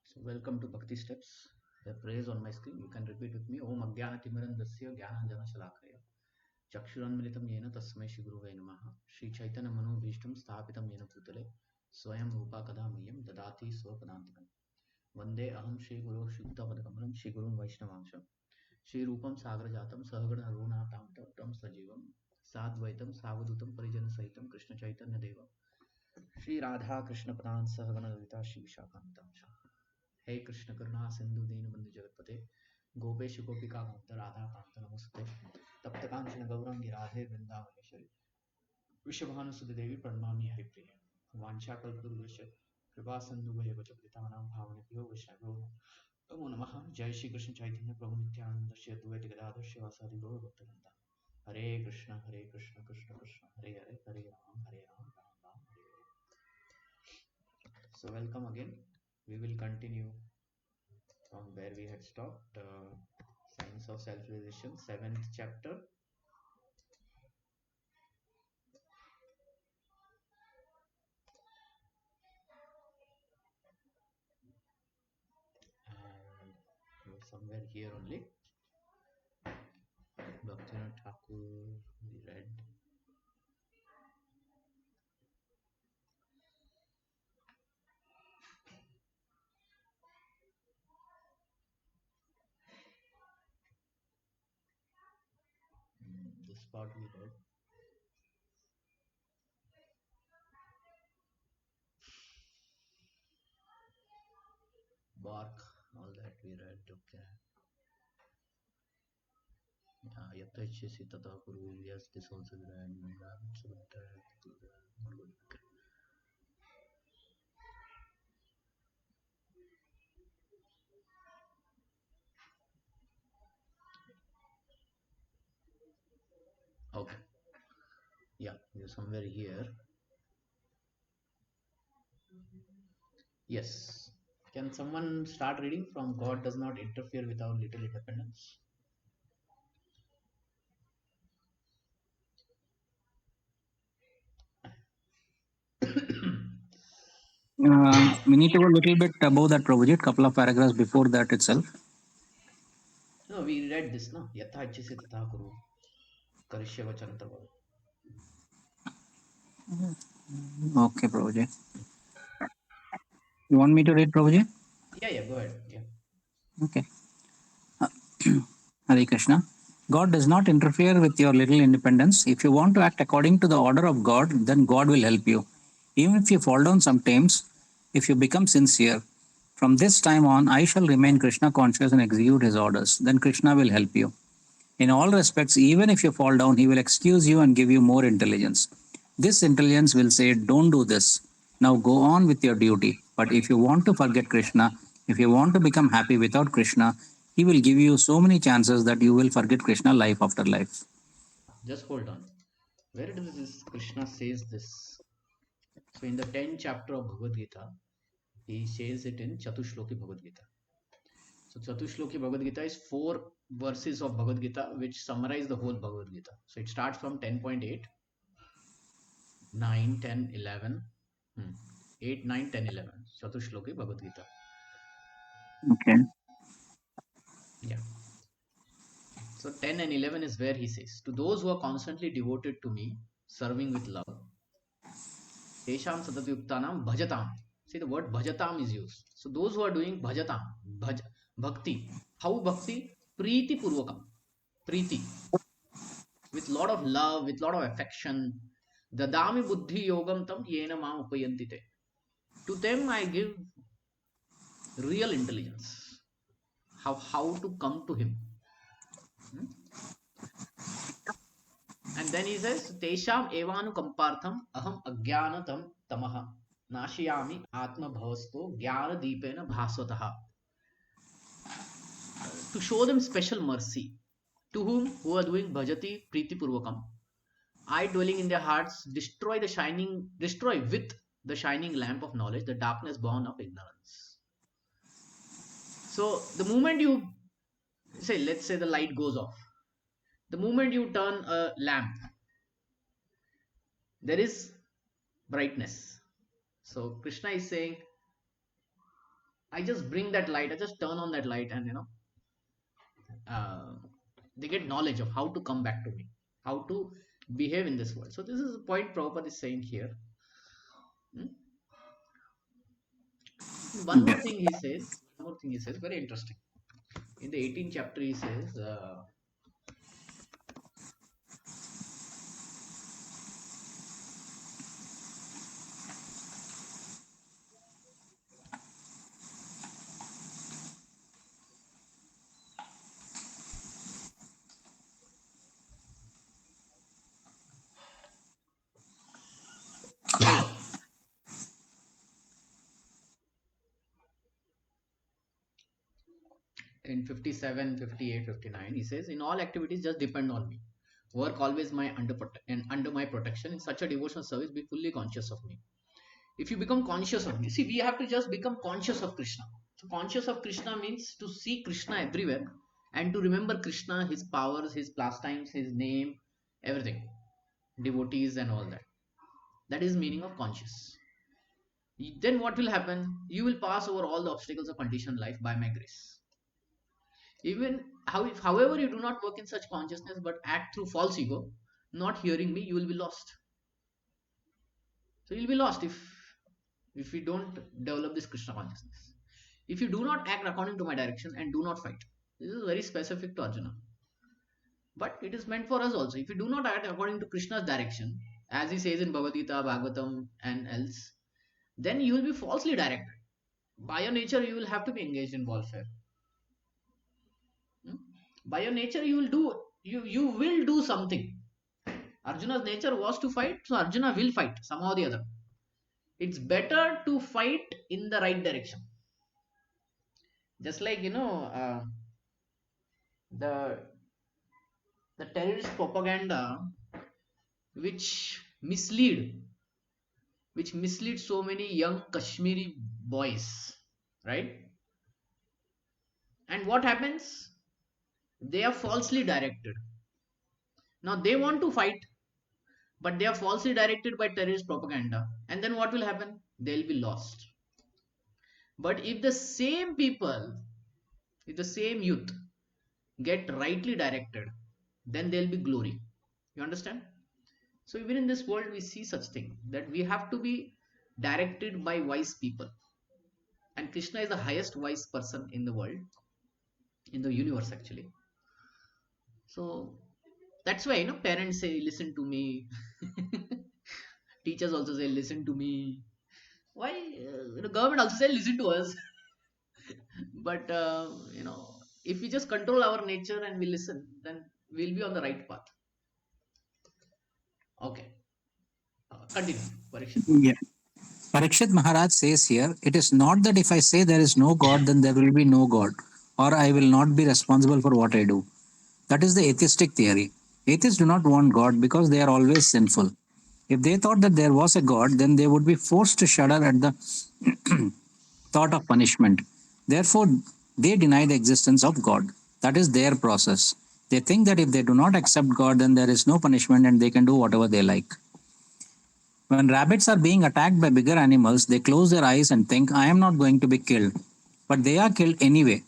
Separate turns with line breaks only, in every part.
So welcome to Bhakti Steps. The praise on my screen. You can repeat with me. Om Ajnanatimirandasya Jnananjana Shalakaya Chakshuranmilitam Yena Tasmai Shri Gurave Namaha Shri Chaitanya Manobhishtam Sthapitam Yena Bhutale Swayam Rupa Kadamayam Dadati Swapadantikam Vande Aham Shri Guru Shuddha Padakamalam Shri Gurun Vaishnavamsham Shri Rupam Sagrajatam Sahagana Runatam Tam Sajivam Sadvaitam Savadutam Parijana Sahitam Krishna Chaitanya Deva Shri Radha Krishna Padan Sahagana Lalita Shri Vishakantam हे कृष्ण करुणा सिंधु दीन बंधु जगतपते गोपेश गोपिका कांत राधा कांत नमस्ते तप्त कांचन गौरंगी राधे वृंदावनेश्वरी वृषभानुसुते देवी प्रणमामि हरिप्रिये वांछा कल्पतरुश्च कृपा सिंधु वैवच पतितानां भावनेभ्यो वैष्णवो नमो नमः जय श्री कृष्ण चैतन्य प्रभु नित्यानंद श्री अद्वैत गदाधर शिवासादि गौर भक्तवृंद हरे Krishna Krishna Krishna Hare Hare Hare Ram Ram Ram Hare Hare. So welcome again. We will continue from where we had stopped. Science of Self-Realization, 7th chapter. And somewhere here only. Bhaktivinoda Thakur, we read. This part we read. Bark, all that we read. Okay. Yatachesi Tata Kuru, yes, this also we read. Okay. Yeah, we're somewhere here. Yes. Can someone start reading from God does not interfere with our little independence?
We need to go a little bit above that, Prabhuji, couple of paragraphs before that itself.
No, we read this, no? Yatha Ichchasi Tatha Kuru. Karishya Vachanatava.
Okay, Prabhuji. You want me to read, Prabhuji?
Yeah, go ahead. Yeah.
Okay. Hare Krishna. God does not interfere with your little independence. If you want to act according to the order of God, then God will help you. Even if you fall down sometimes, if you become sincere, from this time on, I shall remain Krishna conscious and execute his orders. Then Krishna will help you. In all respects, even if you fall down, he will excuse you and give you more intelligence. This intelligence will say, don't do this. Now go on with your duty. But if you want to forget Krishna, if you want to become happy without Krishna, he will give you so many chances that you will forget Krishna life after life.
Just hold on. Where does this Krishna says this? So in the 10th chapter of Bhagavad Gita, he says it in Chatushloki Bhagavad Gita. So Chatushloki Bhagavad Gita is 4 verses of Bhagavad Gita which summarize the whole Bhagavad Gita. So it starts from 10.8, 9, 10, 11, 8, 9, 10, 11. Chatushloki Bhagavad Gita.
Okay.
Yeah. So 10 and 11 is where he says, to those who are constantly devoted to me, serving with love, Tesham Sadatyuktanam Bhajatam. See, the word Bhajatam is used. So those who are doing Bhajatam, Bhakti. How Bhakti? Preeti Purvakam. Preeti. With lot of love, with lot of affection. Dadami Buddhi Yogam Tam Yena Mam Upayantite. To them I give real intelligence. How to come to him. Hmm? And then he says, Tesham Evanu Kampartham Aham Agyanatam Tamaha. Nashiyami Atma Bhavasto Gyana Deepena Bhaswataha. To show them special mercy. To whom? Who are doing bhajati priti purvakam. I dwelling in their hearts destroy with the shining lamp of knowledge the darkness born of ignorance. So the moment you say, let's say the light goes off, the moment you turn a lamp, there is brightness. So Krishna is saying, I just bring that light, I just turn on that light, and they get knowledge of how to come back to me, how to behave in this world. So this is the point Prabhupada is saying here. Hmm? One more
Yeah.
thing he says, very interesting. In the 18th chapter, he says, in 57, 58, 59, he says, in all activities, just depend on me. Work always under my protection. In such a devotional service, be fully conscious of me. If you become conscious of me, see, we have to just become conscious of Krishna. So conscious of Krishna means to see Krishna everywhere and to remember Krishna, his powers, his pastimes, his name, everything, devotees and all that. That is meaning of conscious. Then what will happen? You will pass over all the obstacles of conditioned life by my grace. Even however you do not work in such consciousness but act through false ego, not hearing me, you will be lost. So you'll be lost if we don't develop this Krishna consciousness. If you do not act according to my direction and do not fight, this is very specific to Arjuna. But it is meant for us also. If you do not act according to Krishna's direction, as he says in Bhagavad Gita, Bhagavatam, and else, then you will be falsely directed. By your nature, you will have to be engaged in warfare. Hmm? By your nature, you will do something. Arjuna's nature was to fight, so Arjuna will fight somehow or the other. It's better to fight in the right direction. Just like the the terrorist propaganda which mislead so many young Kashmiri boys, right? And what happens? They are falsely directed. Now they want to fight, but they are falsely directed by terrorist propaganda. And then what will happen? They'll be lost. But if the same people, if the same youth get rightly directed, then there'll be glory. You understand? So even in this world, we see such thing that we have to be directed by wise people. And Krishna is the highest wise person in the world, in the universe actually. So that's why parents say, listen to me. Teachers also say, listen to me. Why? Government also say, listen to us. But if we just control our nature and we listen, then we'll be on the right path. Okay. Continue, Parikshit.
Yeah. Parikshit Maharaj says here, it is not that if I say there is no God, then there will be no God, or I will not be responsible for what I do. That is the atheistic theory. Atheists do not want God because they are always sinful. If they thought that there was a God, then they would be forced to shudder at the thought of punishment. Therefore, they deny the existence of God. That is their process. They think that if they do not accept God, then there is no punishment and they can do whatever they like. When rabbits are being attacked by bigger animals, they close their eyes and think, I am not going to be killed. But they are killed anyway.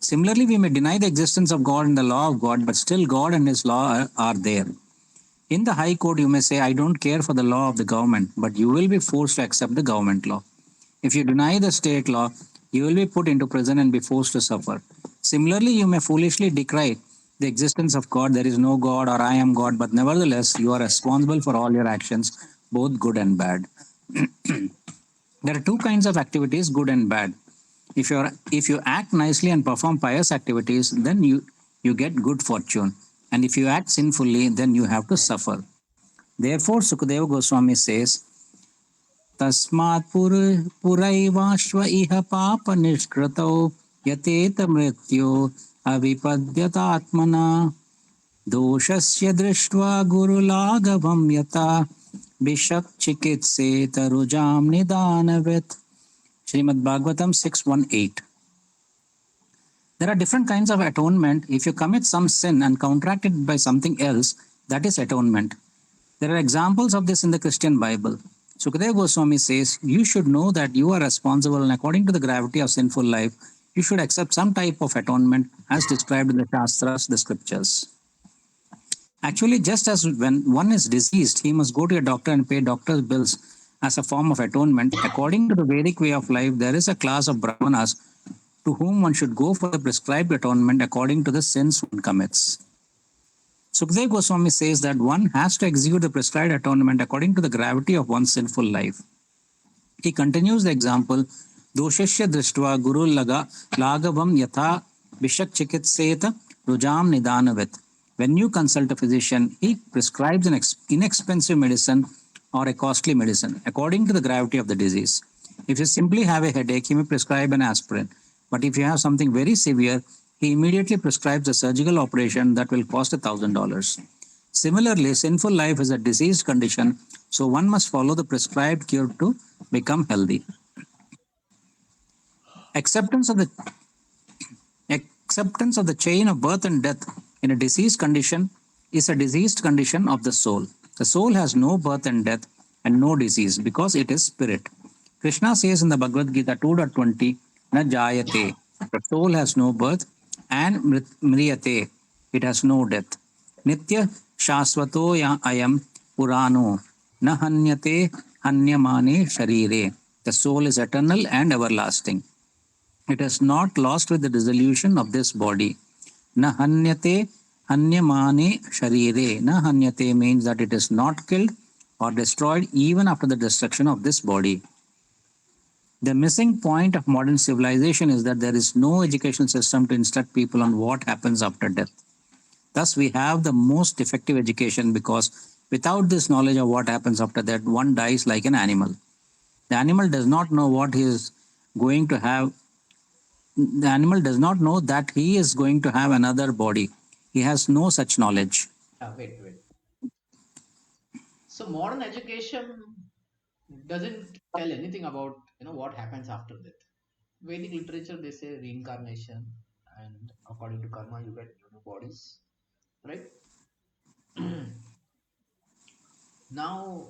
Similarly, we may deny the existence of God and the law of God, but still God and His law are there. In the High Court, you may say, I don't care for the law of the government, but you will be forced to accept the government law. If you deny the state law, you will be put into prison and be forced to suffer. Similarly, you may foolishly decry the existence of God, there is no God or I am God, but nevertheless, you are responsible for all your actions, both good and bad. There are two kinds of activities, good and bad. If you act nicely and perform pious activities, then you get good fortune. And if you act sinfully, then you have to suffer. Therefore, Sukadeva Goswami says, तस्मात् पुरैवाश्व इह पाप निष्कृतौ यतेत मृत्यो अविपद्यतात्मना दोषस्य दृष्ट्वा गुरुलाघवं यथा भिषक् चिकित्सेत रुजां निदानवित्. Srimad Bhagavatam 6.1.8. There are different kinds of atonement. If you commit some sin and counteract it by something else, that is atonement. There are examples of this in the Christian Bible. Sukadeva Goswami says, you should know that you are responsible, and according to the gravity of sinful life, you should accept some type of atonement as described in the Shastras, the scriptures. Actually, just as when one is diseased, he must go to a doctor and pay doctor's bills as a form of atonement, according to the Vedic way of life, there is a class of Brahmanas to whom one should go for the prescribed atonement according to the sins one commits. Sukadeva Goswami says that one has to execute the prescribed atonement according to the gravity of one's sinful life. He continues the example, Doshasya drishtva guru lagavam yatha bishak chikitset rujam nidanavet. When you consult a physician, he prescribes an inexpensive medicine or a costly medicine according to the gravity of the disease. If you simply have a headache, he may prescribe an aspirin. But if you have something very severe, he immediately prescribes a surgical operation that will cost $1,000. Similarly, sinful life is a diseased condition, so one must follow the prescribed cure to become healthy. Acceptance of the acceptance of the chain of birth and death in a diseased condition is a diseased condition of the soul. The soul has no birth and death and no disease because it is spirit. Krishna says in the Bhagavad Gita 2.20, Na jayate, the soul has no birth, and mriyate, it has no death. Nitya shasvato ayam purano, na hanyate hanyamane sharire. The soul is eternal and everlasting. It is not lost with the dissolution of this body. Na hanyate hanyamane sharire. Na hanyate means that it is not killed or destroyed even after the destruction of this body. The missing point of modern civilization is that there is no education system to instruct people on what happens after death. Thus, we have the most effective education because without this knowledge of what happens after that, one dies like an animal. The animal does not know what he is going to have. The animal does not know that he is going to have another body. He has no such knowledge.
Wait. So modern education doesn't tell anything about what happens after death. Vedic literature, they say reincarnation, and according to karma you get new bodies, right? Now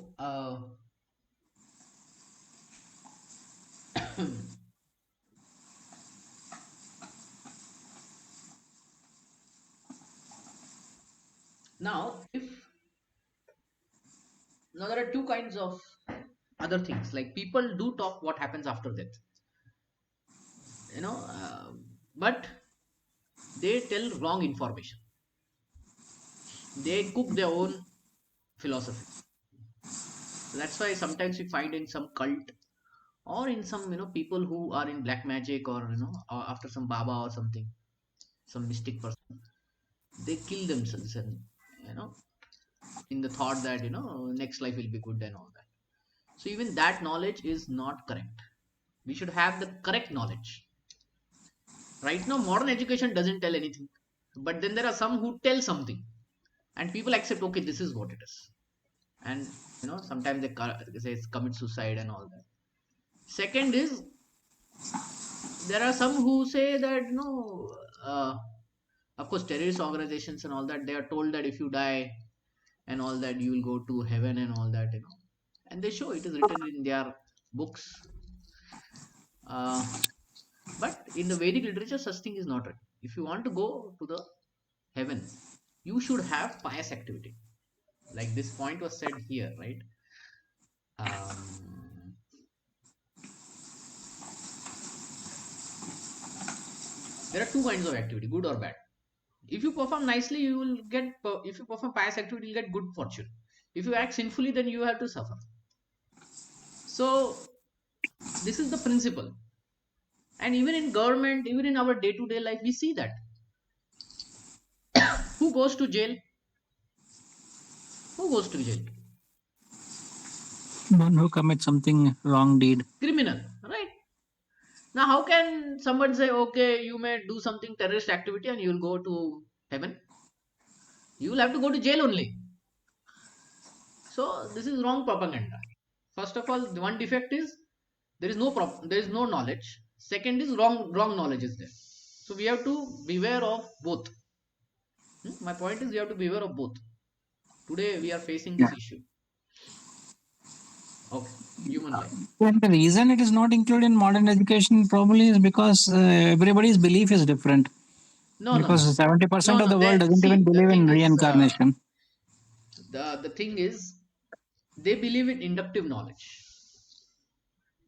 now if now there are two kinds of other things, like people do talk what happens after death, you know uh, but they tell wrong information. They cook their own philosophy. So that's why sometimes we find in some cult or in some people who are in black magic, or or after some baba or something, some mystic person, they kill themselves, and you know in the thought that next life will be good and all that. So even that knowledge is not correct. We should have the correct knowledge. Right now modern education doesn't tell anything, but then there are some who tell something, and people accept, okay, this is what it is. And sometimes they say commit suicide and all that. Second is, there are some who say that uh, of course terrorist organizations and all that, they are told that if you die and all that, you will go to heaven and all that, and they show it is written in their books. But in the Vedic literature, such thing is not written. If you want to go to the heaven, you should have pious activity. Like this point was said here, right? Um, there are two kinds of activity, good or bad. If you perform nicely, you will get. If you perform pious activity, you'll get good fortune. If you act sinfully, then you have to suffer. So this is the principle. And even in government, even in our day-to-day life, we see that who goes to jail, who goes to jail,
One who commits something wrong deed.
criminal, right? Now how can someone say, okay, you may do something terrorist activity and you will go to heaven? You will have to go to jail only. So this is wrong propaganda. First of all, the one defect is there is no knowledge. Second is wrong knowledge is there. So we have to beware of both. My point is we have to beware of both. Today we are facing
Yeah.
this issue. Okay, human life.
And the reason it is not included in modern education probably is because everybody's belief is different.
No, no,
Because
no,
70%
no,
of
no.
the world
They
doesn't even
see, the
believe in
thing is,
reincarnation.
the thing is, they believe in inductive knowledge.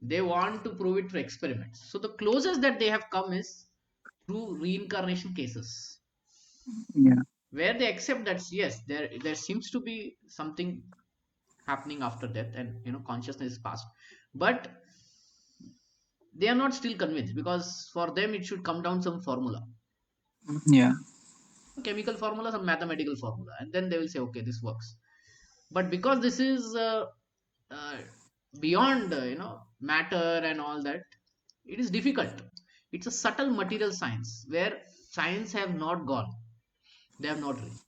They want to prove it through experiments. So the closest that they have come is through reincarnation cases,
Yeah.
where they accept that yes, there seems to be something happening after death, and consciousness is past, but they are not still convinced, because for them it should come down some formula,
Yeah.
chemical formula, some mathematical formula, and then they will say, okay, this works. But because this is uh, beyond matter and all that, it is difficult. It's a subtle material science where science have not gone, they have not reached.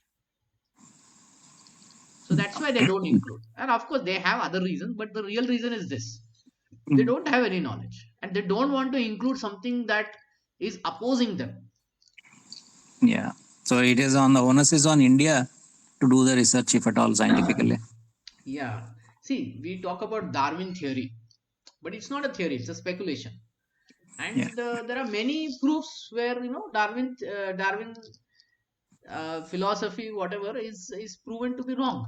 So that's why they don't include. And of course they have other reasons, but the real reason is this: they
Mm.
don't have any knowledge, and they don't want to include something that is opposing them.
Yeah. So it is on the onus is on India to do the research, if at all, scientifically.
Yeah, see, we talk about Darwin theory, but it's not a theory, it's a speculation.
Yeah.
And there are many proofs where Darwin philosophy, whatever, is proven to be wrong,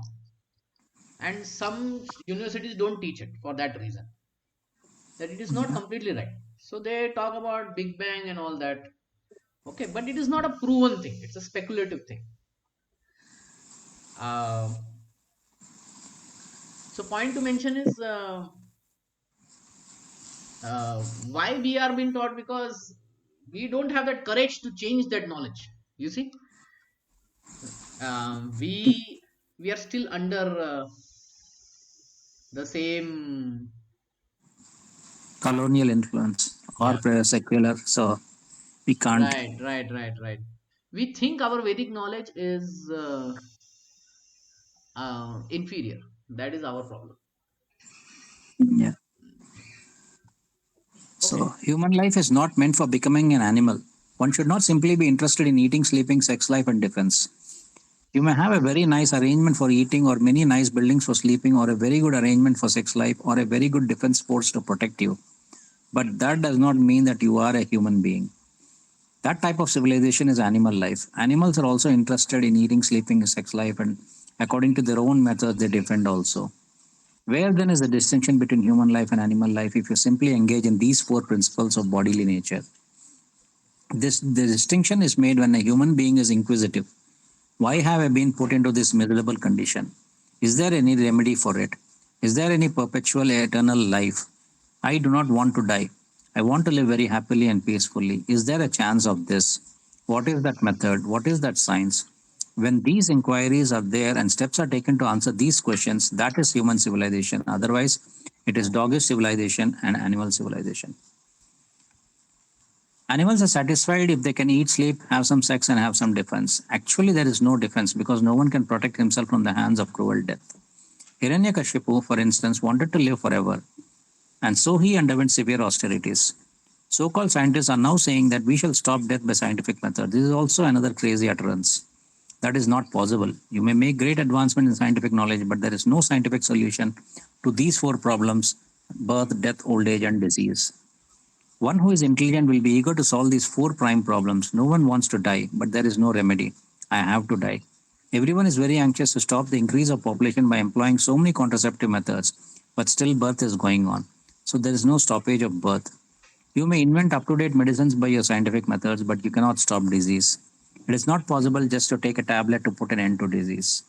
and some universities don't teach it for that reason, that it is not
Yeah.
completely right. So they talk about Big Bang and all that. Okay, but it is not a proven thing, it's a speculative thing. uh, so point to mention is, why we are being taught, because we don't have that courage to change that knowledge, you see. We are still under the same.
Colonial influence or
Yeah,
secular. So we can't.
right. We think our Vedic knowledge is inferior. That is our problem.
Yeah. So
Okay.
human life is not meant for becoming an animal. One should not simply be interested in eating, sleeping, sex life, and defense. You may have a very nice arrangement for eating, or many nice buildings for sleeping, or a very good arrangement for sex life, or a very good defense force to protect you. But that does not mean that you are a human being. That type of civilization is animal life. Animals are also interested in eating, sleeping, sex life, and according to their own methods, they defend also. Where then is the distinction between human life and animal life if you simply engage in these four principles of bodily nature? The distinction is made when a human being is inquisitive. Why have I been put into this miserable condition? Is there any remedy for it? Is there any perpetual eternal life? I do not want to die. I want to live very happily and peacefully. Is there a chance of this? What is that method? What is that science? When these inquiries are there and steps are taken to answer these questions, that is human civilization. Otherwise, it is doggish civilization and animal civilization. Animals are satisfied if they can eat, sleep, have some sex, and have some defense. Actually, there is no defense because no one can protect himself from the hands of cruel death. Hiranyakashipu, for instance, wanted to live forever, and so he underwent severe austerities. So called scientists are now saying that we shall stop death by scientific method. This is also another crazy utterance. That is not possible. You may make great advancement in scientific knowledge, but there is no scientific solution to these four problems: birth, death, old age, and disease. One who is intelligent will be eager to solve these four prime problems. No one wants to die, but there is no remedy. I have to die. Everyone is very anxious to stop the increase of population by employing so many contraceptive methods, but still birth is going on. So there is no stoppage of birth. You may invent up to date medicines by your scientific methods, but you cannot stop disease. It is not possible just to take a tablet to put an end to disease.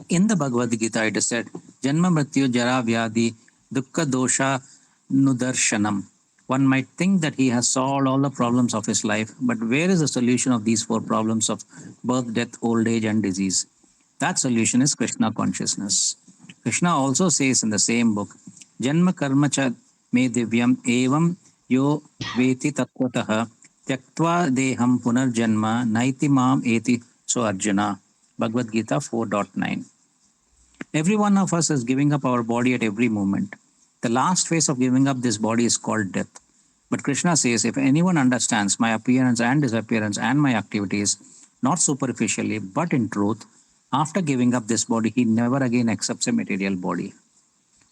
In the Bhagavad Gita, it is said, Janma Mrityu Jara Vyadi Dukkha Dosha Nudarshanam. One might think that he has solved all the problems of his life, but where is the solution of these four problems of birth, death, old age, and disease? That solution is Krishna consciousness. Krishna also says in the same book, Janma Karma Cha Me Divyam Evam Yo Veti Tattvataha Tyaktva Deham Punarjanma Naiti Mam Eti So Arjuna. Bhagavad Gita 4.9. Every one of us is giving up our body at every moment. The last phase of giving up this body is called death. But Krishna says, if anyone understands my appearance and disappearance and my activities, not superficially, but in truth, after giving up this body, he never again accepts a material body.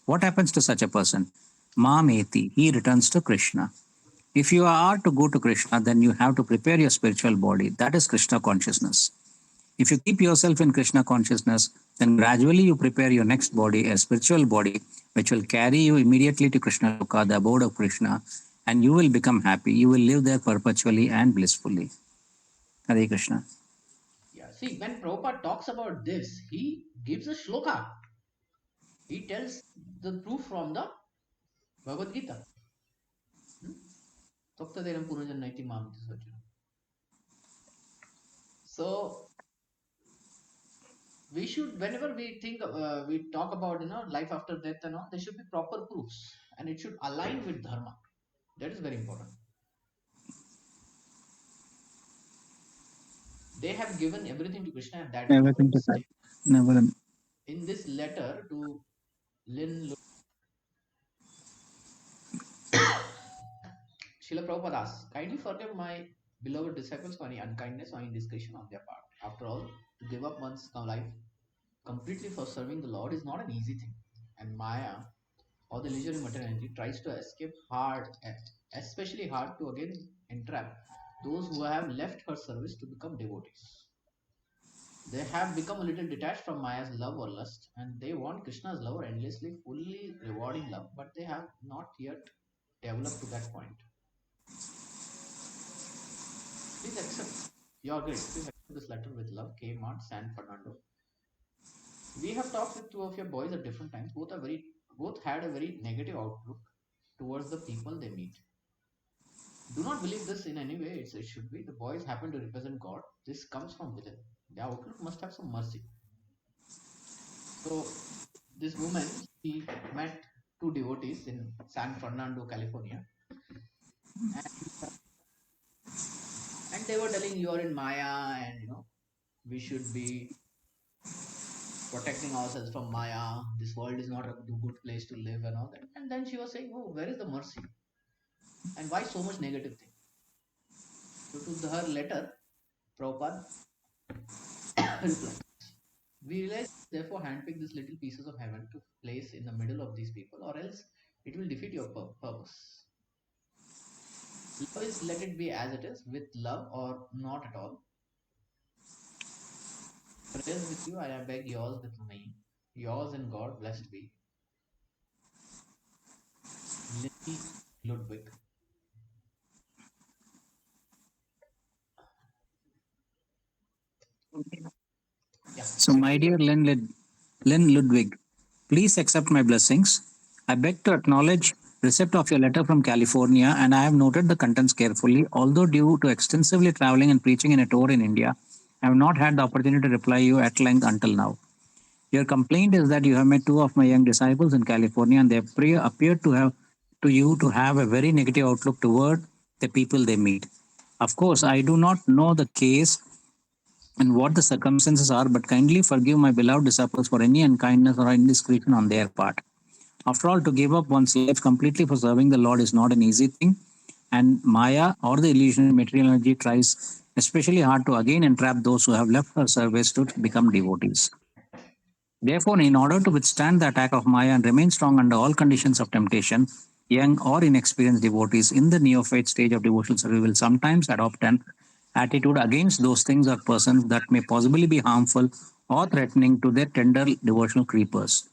What happens to such a person? Mameti, he returns to Krishna. If you are to go to Krishna, then you have to prepare your spiritual body. That is Krishna consciousness. If you keep yourself in Krishna consciousness, then gradually you prepare your next body, a spiritual body, which will carry you immediately to Krishna Loka, the abode of Krishna, and you will become happy. You will live there perpetually and blissfully. Hare Krishna.
Yeah, see, when Prabhupada talks about this, he gives a shloka. He tells the proof from the Bhagavad Gita. Hmm? Toktaderam Punajannaiti Mamiti Sajjana. So we should, whenever we think, we talk about life after death and all, there should be proper proofs, and it should align with dharma. That is very important. They have given everything to Krishna at that point
Everything
of
to that.
time.
Never.
In this letter to Lin Srila Prabhupada asks, kindly forgive my beloved disciples for any unkindness or indiscretion on their part. After all, to give up one's life completely for serving the Lord is not an easy thing. And Maya, or the illusory material energy, tries to escape hard, especially hard to again entrap those who have left her service to become devotees. They have become a little detached from Maya's love or lust, and they want Krishna's love or endlessly, fully rewarding love, but they have not yet developed to that point. Please accept your grace. Please accept this letter with love. K. Mart, San Fernando. We have talked with two of your boys at different times. Both had a very negative outlook towards the people they meet. Do not believe this in any way. It should be. The boys happen to represent God. This comes from within. The outlook must have some mercy. So this woman, she met two devotees in San Fernando, California, and they were telling you are in Maya, and we should be protecting ourselves from Maya. This world is not a good place to live and all that. And then she was saying, "Oh, where is the mercy? And why so much negative thing?" So to her letter, Prabhupada replied, "We realize, therefore, handpick these little pieces of heaven to place in the middle of these people, or else it will defeat your purpose. Love is let it be as it is, with love or not at all. Prayers with you, I beg yours with me. Yours and God, blessed be. Lily Ludwig." Yeah.
So, my dear Len Ludwig, please accept my blessings. I beg to acknowledge receipt of your letter from California, and I have noted the contents carefully. Although due to extensively traveling and preaching in a tour in India, I have not had the opportunity to reply you at length until now. Your complaint is that you have met two of my young disciples in California, and they appear to have a very negative outlook toward the people they meet. Of course, I do not know the case and what the circumstances are, but kindly forgive my beloved disciples for any unkindness or indiscretion on their part. After all, to give up one's life completely for serving the Lord is not an easy thing, and Maya or the illusionary material energy tries especially hard to again entrap those who have left her service to become devotees. Therefore, in order to withstand the attack of Maya and remain strong under all conditions of temptation, young or inexperienced devotees in the neophyte stage of devotional service will sometimes adopt an attitude against those things or persons that may possibly be harmful or threatening to their tender devotional creepers.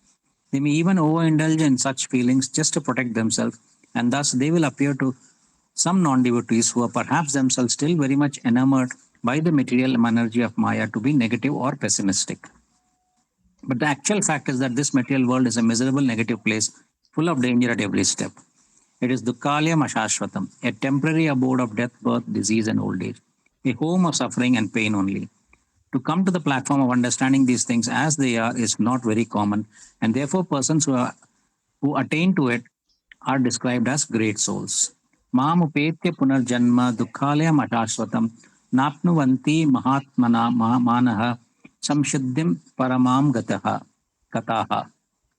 They may even overindulge in such feelings just to protect themselves, and thus they will appear to some non devotees who are perhaps themselves still very much enamored by the material energy of Maya to be negative or pessimistic. But the actual fact is that this material world is a miserable negative place full of danger at every step. It is Dukkalayam Ashashvatam, a temporary abode of death, birth, disease, and old age, a home of suffering and pain only. To come to the platform of understanding these things as they are is not very common, and therefore persons who attain to it are described as great souls. Mamupetya punarjanma dukhalayam ashashvatam napnuvanti mahatmana manaha samshuddhim paramam gataha.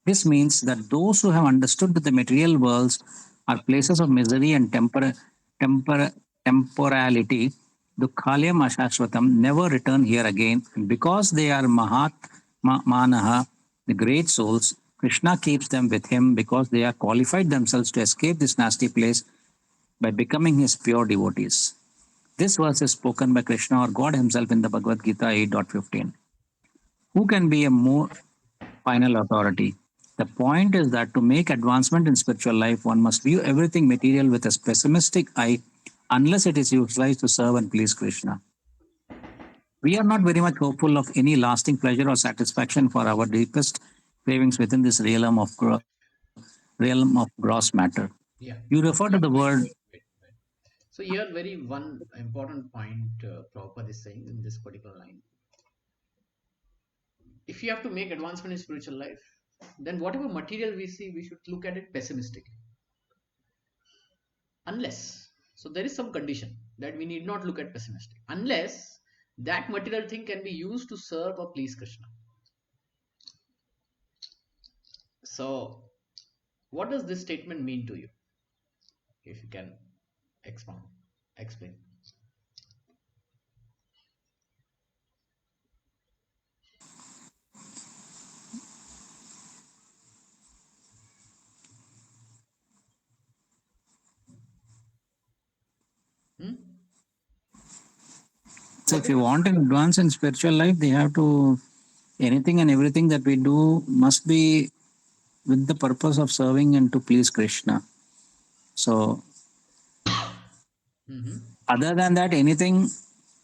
This means that those who have understood that the material worlds are places of misery and tempor- temporality, Dukhalyam Ashashvatam, never return here again. And because they are Manaha, the great souls, Krishna keeps them with him because they are qualified themselves to escape this nasty place by becoming his pure devotees. This verse is spoken by Krishna or God himself in the Bhagavad Gita 8.15. Who can be a more final authority? The point is that to make advancement in spiritual life, one must view everything material with a pessimistic eye unless it is utilized to serve and please Krishna. We are not very much hopeful of any lasting pleasure or satisfaction for our deepest cravings within this realm of gross matter.
Yeah.
You refer to
Yeah.
the
Wait,
word.
wait, wait, wait. So here, very one important point Prabhupada is saying in this particular line. If you have to make advancement in spiritual life, then whatever material we see, we should look at it pessimistically. Unless, so there is some condition that we need not look at pessimistic. Unless that material thing can be used to serve or please Krishna. So, what does this statement mean to you? If you can expound, explain. Hmm?
So,
What
if
is
you
this?
want an advance in spiritual life, they have to, anything and everything that we do must be with the purpose of serving and to please Krishna. So,
Mm-hmm.
other than that, anything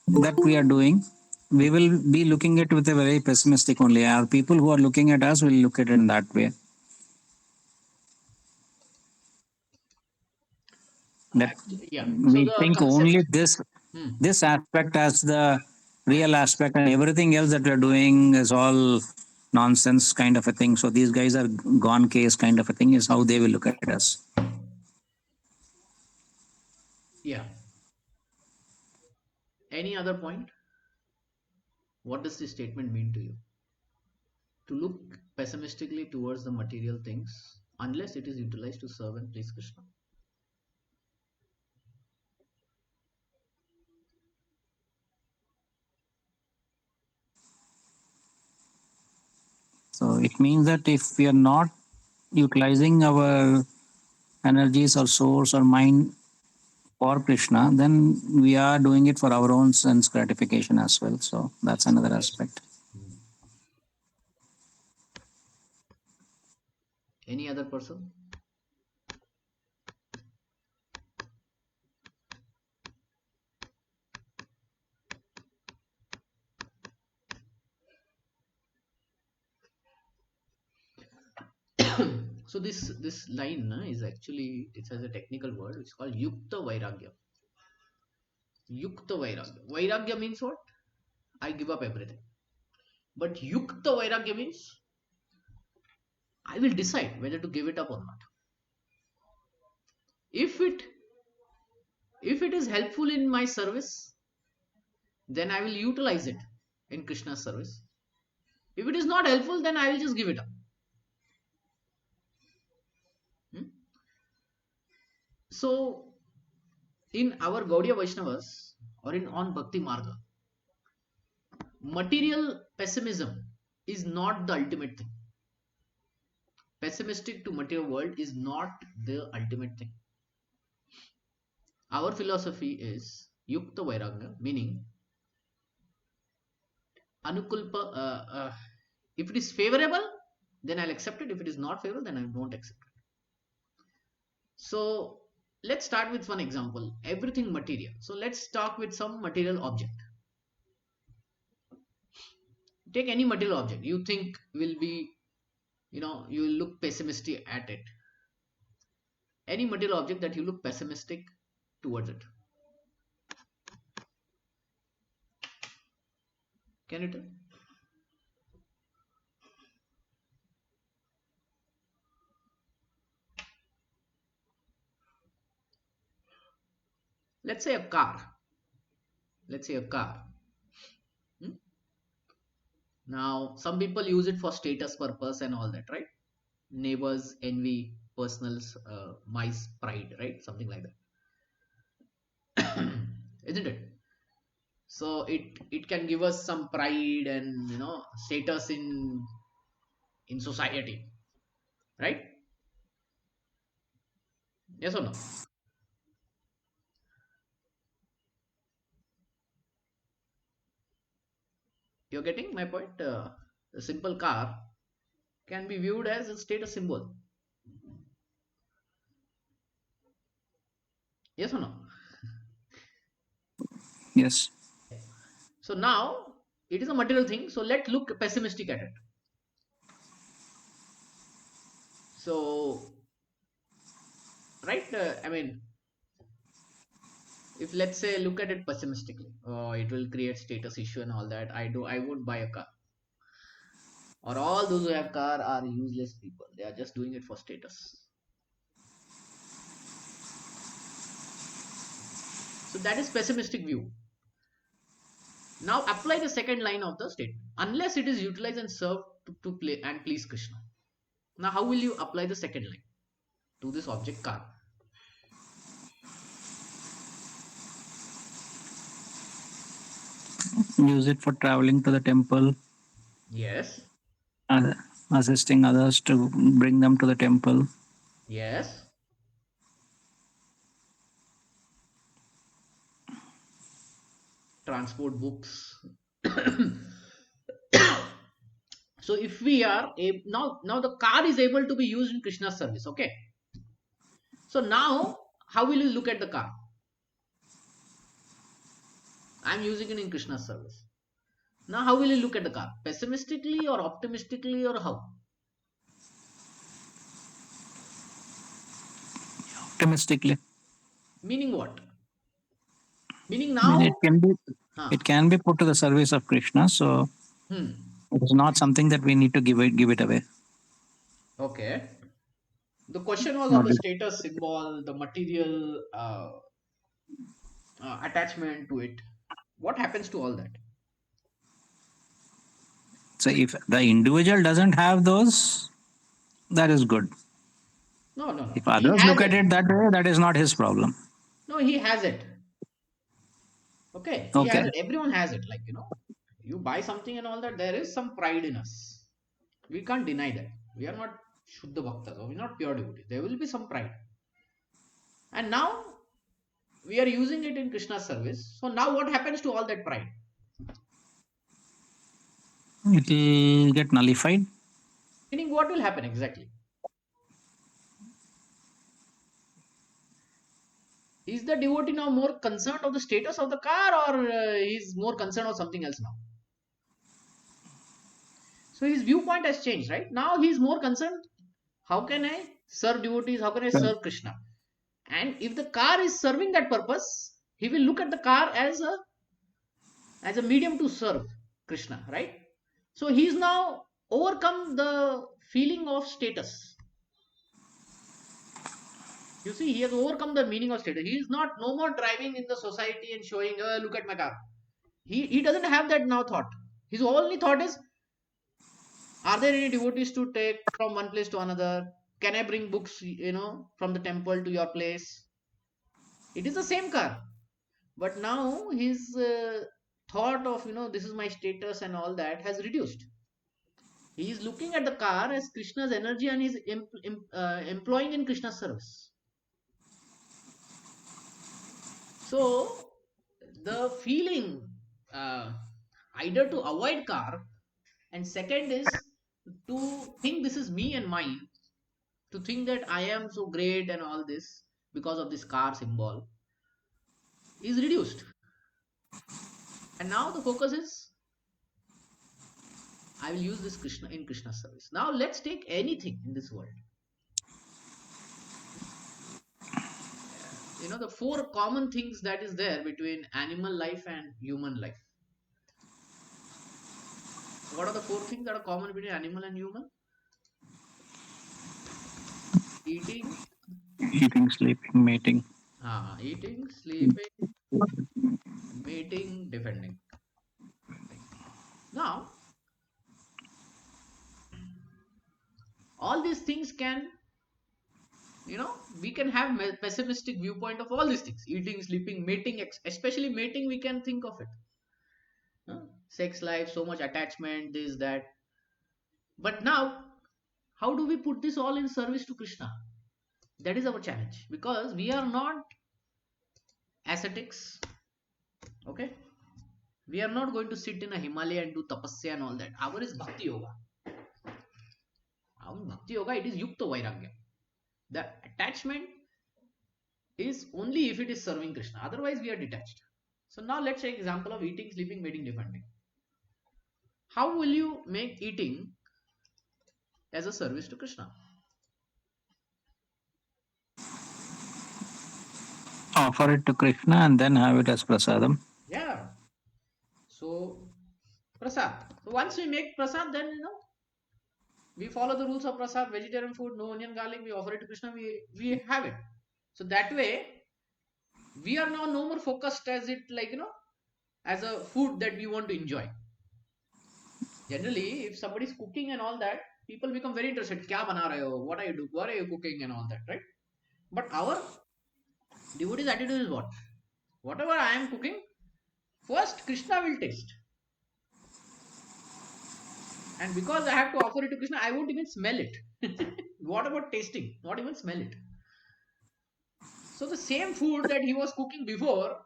that we are doing, we will be looking at it with a very pessimistic only. Our people who are looking at us will look at it in that way. That
Yeah. So
we
the
think only
concept. Hmm.
this aspect as the real aspect, and everything else that we are doing is all nonsense kind of a thing. So these guys are gone case kind of a thing is how they will look at us.
Yeah. Any other point? What does this statement mean to you? To look pessimistically towards the material things unless it is utilized to serve and please Krishna.
So it means that if we are not utilizing our energies or source or mind for Krishna, then we are doing it for our own sense gratification as well. So that's another
Yes.
aspect.
Hmm. Any other person? So this line is actually, it has a technical word. It's called yukta vairagya. Yukta vairagya. Vairagya means what? I give up everything. But yukta vairagya means I will decide whether to give it up or not. If it if it is helpful in my service, then I will utilize it in Krishna's service. If it is not helpful, then I will just give it up. Hmm? So, in our Gaudiya Vaishnavas or in on Bhakti Marga, material pessimism is not the ultimate thing. Pessimistic to material world is not the ultimate thing. Our philosophy is Yukta Vairagya, meaning Anukulpa. If it is favorable, then I'll accept it. If it is not favorable, then I won't accept it. So let's start with one example. Everything material. So let's talk with some material object. Take any material object you think will be, you will look pessimistic at it. Any material object that you look pessimistic towards it. Can you tell? Let's say a car. Let's say a car. Hmm? Now, some people use it for status purpose and all that, right? Neighbors, envy, personals, mice, pride, right? Something like that. Isn't it? So it can give us some pride and status in society. right? Yes or no? You're getting my point? A simple car can be viewed as a status symbol. Yes or no?
Yes.
So now it is a material thing. So let's look pessimistic at it. So, right? I mean, if let's say look at it pessimistically, oh, it will create status issue and all that. I won't buy a car. Or all those who have car are useless people. They are just doing it for status. So that is pessimistic view. Now apply the second line of the statement. Unless it is utilized and served to play and please Krishna. Now how will you apply the second line to this object car?
Use it for traveling to the temple,
Yes.
uh, assisting others to bring them to the temple.
Yes. Transport books. So if we are now the car is able to be used in Krishna's service. Okay. So now how will you look at the car? I'm using it in Krishna's service. Now how will you look at the car? Pessimistically or optimistically or how?
Optimistically.
Meaning what? Meaning
I mean,
now, huh?
it can be put to the service of Krishna. So
Hmm.
it is not something that we need to give it away.
Okay. The question was on
Not
the
this.
status symbol, the material attachment to it. What happens to all that?
So if the individual doesn't have those, that is good.
No, no, no.
If
He
others
has
look at
it.
it that way, that is not his problem.
No, he has it. Okay, he
Okay.
has it. Everyone has it. Like, you buy something and all that, there is some pride in us. We can't deny that. We are not Shuddha Bhaktas or we're not pure devotees. There will be some pride. And now we are using it in Krishna's service. So now what happens to all that pride?
It will get nullified.
Meaning, what will happen exactly? Is the devotee now more concerned of the status of the car or he's more concerned of something else now? So his viewpoint has changed, right? Now he's more concerned. How can I serve devotees? How can I serve Krishna? And if the car is serving that purpose, he will look at the car as a medium to serve Krishna, right? So he's now overcome the feeling of status. You see, he has overcome the meaning of status. He is not no more driving in the society and showing, look at my car. He doesn't have that now thought. His only thought is, are there any devotees to take from one place to another? Can I bring books, from the temple to your place? It is the same car, but now his thought of this is my status and all that has reduced. He is looking at the car as Krishna's energy and is employing in Krishna's service. So the feeling, uh, either to avoid car, and second is to think this is me and mine, to think that I am so great and all this because of this car symbol, is reduced. And now the focus is, I will use this Krishna in Krishna's service. Now let's take anything in this world. The four common things that is there between animal life and human life. What are the four things that are common between animal and human? Eating,
Eating, sleeping, mating.
eating, sleeping, mating, defending. Now, all these things can, we can have pessimistic viewpoint of all these things: eating, sleeping, mating. Especially mating, we can think of it. Sex life, so much attachment, this, that. But now, how do we put this all in service to Krishna? That is our challenge, because we are not ascetics. Okay, we are not going to sit in a Himalaya and do tapasya and all that. Our is bhakti yoga. Our bhakti yoga, it is yukta vairagya. The attachment is only if it is serving Krishna. Otherwise, we are detached. So now let's take example of eating, sleeping, mating, defending. How will you make eating as a service to Krishna?
Offer it to Krishna and then have it as prasadam.
Yeah. So prasad. So once we make prasad, then we follow the rules of prasad, vegetarian food, no onion, garlic. We offer it to Krishna. We have it. So that way, we are now no more focused as it as a food that we want to enjoy. Generally, if somebody is cooking and all that, people become very interested. Kya bana rahe ho? What are you doing? What are you cooking and all that, right? But our devotee's attitude is what? Whatever I am cooking, first Krishna will taste. And because I have to offer it to Krishna, I won't even smell it. What about tasting? Not even smell it. So the same food that he was cooking before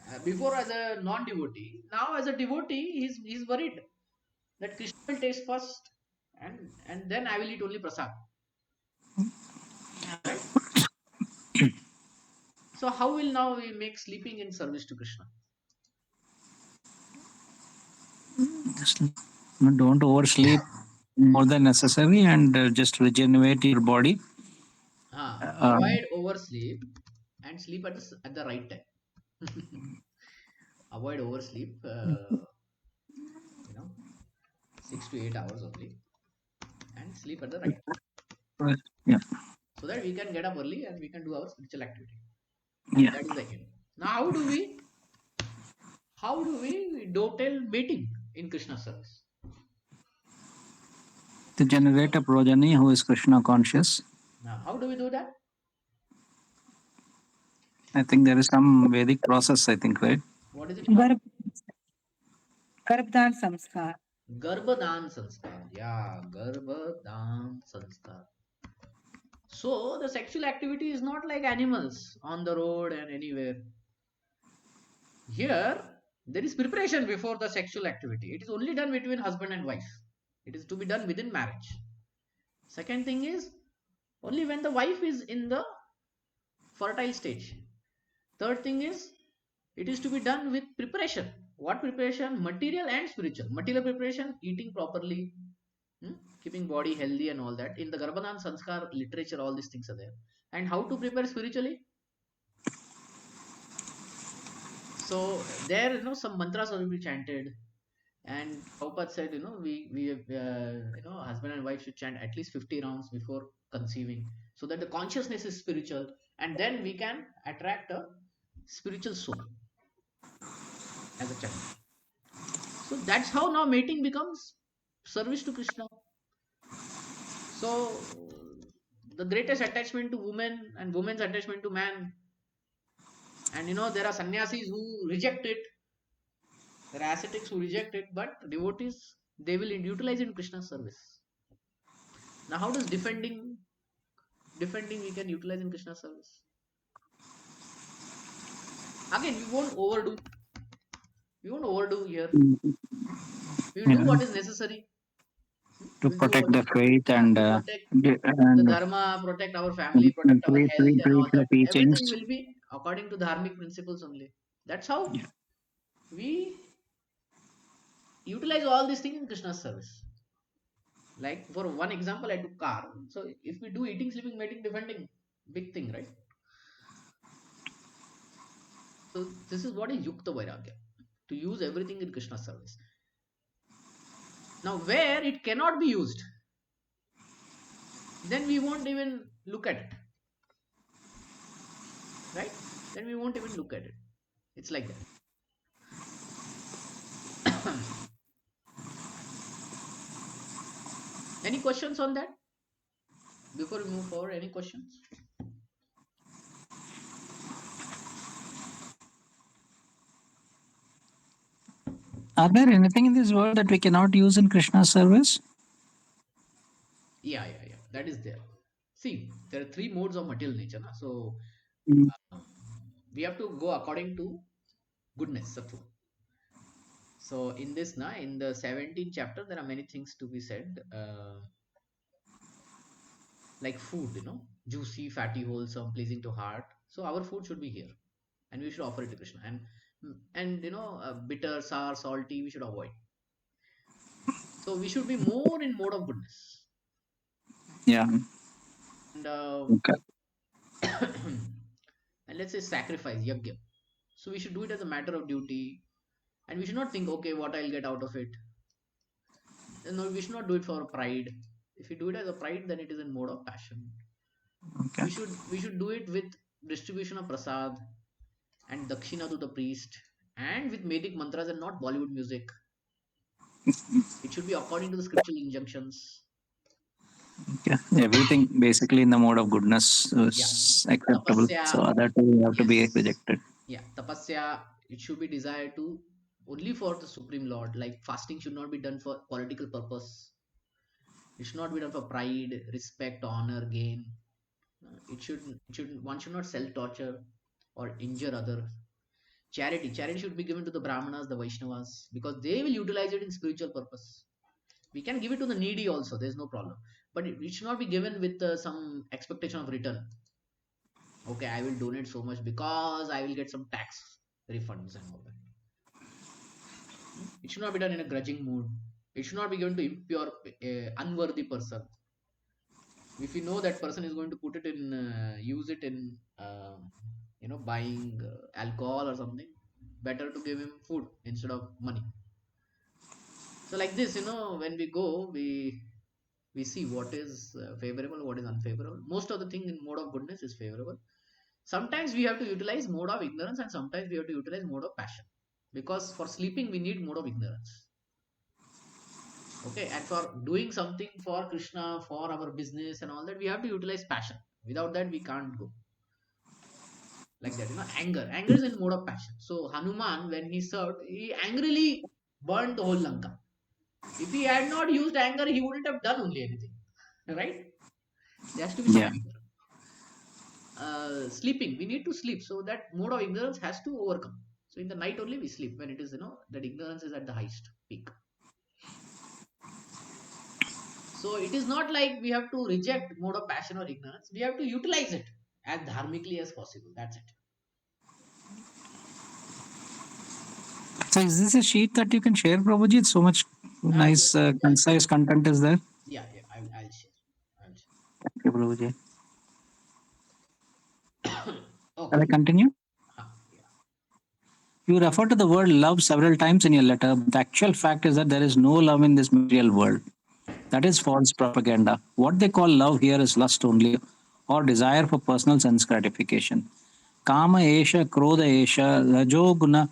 as a non-devotee, now as a devotee, he's worried that Krishna will taste first, and then I will eat only prasad. Right? So how will now we make sleeping in service to Krishna?
Just don't oversleep more than necessary, and just regenerate your body.
Avoid oversleep and sleep at the right time. Avoid oversleep. 6 to 8 hours only, and sleep at the right time,
Yeah.
so that we can get up early and we can do our spiritual activity.
Yeah.
That is the aim. Now, how do we dovetail mating in Krishna service?
To generate a progeny who is Krishna conscious.
Now, how do we do that?
I think there is some Vedic process, I think, right?
What is it called?
Garbhadan Samskar.
Garbhadan Sanskar. Yeah, Garbhadan Sanskar. So, the sexual activity is not like animals on the road and anywhere. Here, there is preparation before the sexual activity. It is only done between husband and wife. It is to be done within marriage. Second thing is, only when the wife is in the fertile stage. Third thing is, it is to be done with preparation. What preparation? Material and spiritual. Material preparation, eating properly, keeping body healthy and all that. In the Garbhadan Sanskar literature, all these things are there. And how to prepare spiritually? So there, some mantras will be chanted. And Prabhupada said, husband and wife should chant at least 50 rounds before conceiving, so that the consciousness is spiritual, and then we can attract a spiritual soul as a child. So that's how now mating becomes service to Krishna. So the greatest attachment to woman and woman's attachment to man, and there are sannyasis who reject it, there are ascetics who reject it, but devotees, they will utilize it in Krishna's service. Now, how does defending we can utilize in Krishna's service? Again, we won't overdo. We won't overdo here. We will do what is necessary
to protect the faith and
protect the dharma, protect our family, protect our health, and all that. Everything will be according to dharmic principles only. That's how we utilize all these things in Krishna's service. Like for one example, I took car. So if we do eating, sleeping, mating, defending, big thing, right? So this is what is Yukta Vairagya, to use everything in Krishna's service. Now, where it cannot be used, then we won't even look at it. Right? Then we won't even look at it. It's like that. Any questions on that? Before we move forward, any questions?
Are there anything in this world that we cannot use in Krishna's service?
That is there. See, there are three modes of material nature. Na? So
Mm.
we have to go according to goodness, sattva. So in this, na, in the 17th chapter, there are many things to be said, like food, juicy, fatty, wholesome, pleasing to heart. So our food should be here, and we should offer it to Krishna. And bitter, sour, salty, we should avoid. So we should be more in mode of goodness.
Yeah.
And
Okay.
and let's say sacrifice, yajna. So we should do it as a matter of duty, and we should not think, okay, what I'll get out of it. No, we should not do it for pride. If we do it as a pride, then it is in mode of passion.
Okay.
We should do it with distribution of prasad and dakshina to the priest, and with Vedic mantras and not Bollywood music. It should be according to the scriptural injunctions.
Okay. Everything basically in the mode of goodness
Yeah,
is acceptable.
tapasya.
So other two have to be
Yes,
rejected.
yeah, tapasya. It should be desired to only for the supreme Lord. Like fasting should not be done for political purpose. It should not be done for pride, respect, honor, gain. It should one should not self torture or injure others. Charity should be given to the brahmanas, the Vaishnavas, because they will utilize it in spiritual purpose. We can give it to the needy also. There's no problem, but it should not be given with some expectation of return. Okay, I will donate so much because I will get some tax refunds and all that. It should not be done in a grudging mood. It should not be given to impure, unworthy person. If you know that person is going to put it in, use it in, buying alcohol or something, better to give him food instead of money. So like this, when we go, we see what is favorable, what is unfavorable. Most of the thing in mode of goodness is favorable. Sometimes we have to utilize mode of ignorance, and sometimes we have to utilize mode of passion, because for sleeping we need mode of ignorance. Okay, and for doing something for Krishna, for our business and all that, we have to utilize passion. Without that we can't go. Like that, anger is in mode of passion. So Hanuman, when he served, he angrily burned the whole Lanka. If he had not used anger, he wouldn't have done only anything. Right? There has to be some
Yeah.
anger. Sleeping, we need to sleep, so that mode of ignorance has to overcome. So in the night only we sleep, when it is, that ignorance is at the highest peak. So it is not like we have to reject mode of passion or ignorance. We have to utilize it as dharmically as possible. That's it.
So is this a sheet that you can share, Prabhuji? It's so much nice,
Yes. Yeah.
concise content is there.
Yeah. Yeah. I'll share. I'll
Thank you, Prabhuji.
share.
Shall
Okay.
I continue?
Yeah.
You refer to the word love several times in your letter, but the actual fact is that there is no love in this material world. That is false propaganda. What they call love here is lust only, or desire for personal sense gratification. Kama esha krodha esha rajoguna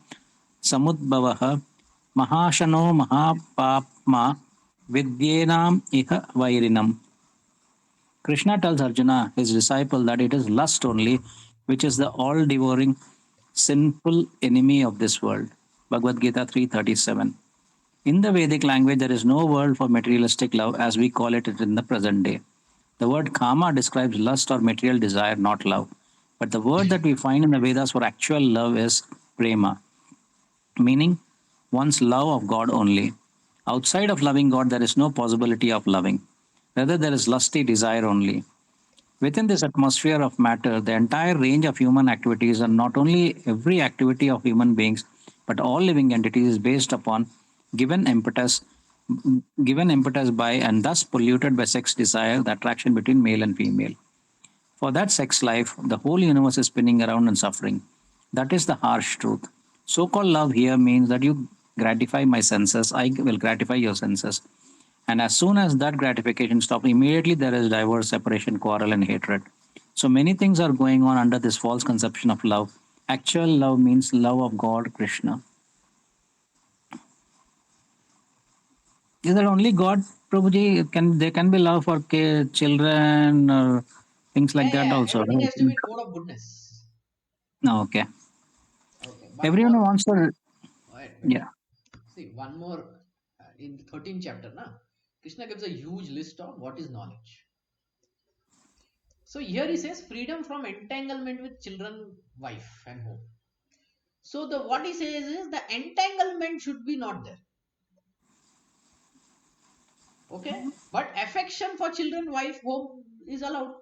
samudbhavah mahashano mahapapma vidyenam iha vairinam. Krishna tells Arjuna, his disciple, that it is lust only which is the all devouring sinful enemy of this world. Bhagavad Gita 3:37. In the Vedic language, there is no word for materialistic love as we call it in the present day. The word kama describes lust or material desire, not love. But the word that we find in the Vedas for actual love is prema, meaning one's love of God only. Outside of loving God, there is no possibility of loving. Rather, there is lusty desire only. Within this atmosphere of matter, the entire range of human activities, and not only every activity of human beings, but all living entities, is based upon given impetus, given impetus by and thus polluted by sex desire, the attraction between male and female. For that sex life, the whole universe is spinning around and suffering. That is the harsh truth. So called love here means that you gratify my senses, I will gratify your senses. And as soon as that gratification stops, immediately there is divorce, separation, quarrel, and hatred. So many things are going on under this false conception of love. Actual love means love of God, Krishna. Is that only God, Prabhuji? Can there can be love for children or things like
Yeah.
that
Yeah.
also?
Everything
Right?
has to be in mode of goodness.
No, okay.
Okay. One
Everyone
more.
wants to.
Wait.
Yeah.
See, one more, in the 13th chapter, na, Krishna gives a huge list of what is knowledge. So here he says freedom from entanglement with children, wife, and home. So the what he says is the entanglement should be not there. Okay, but affection for children, wife, home is allowed.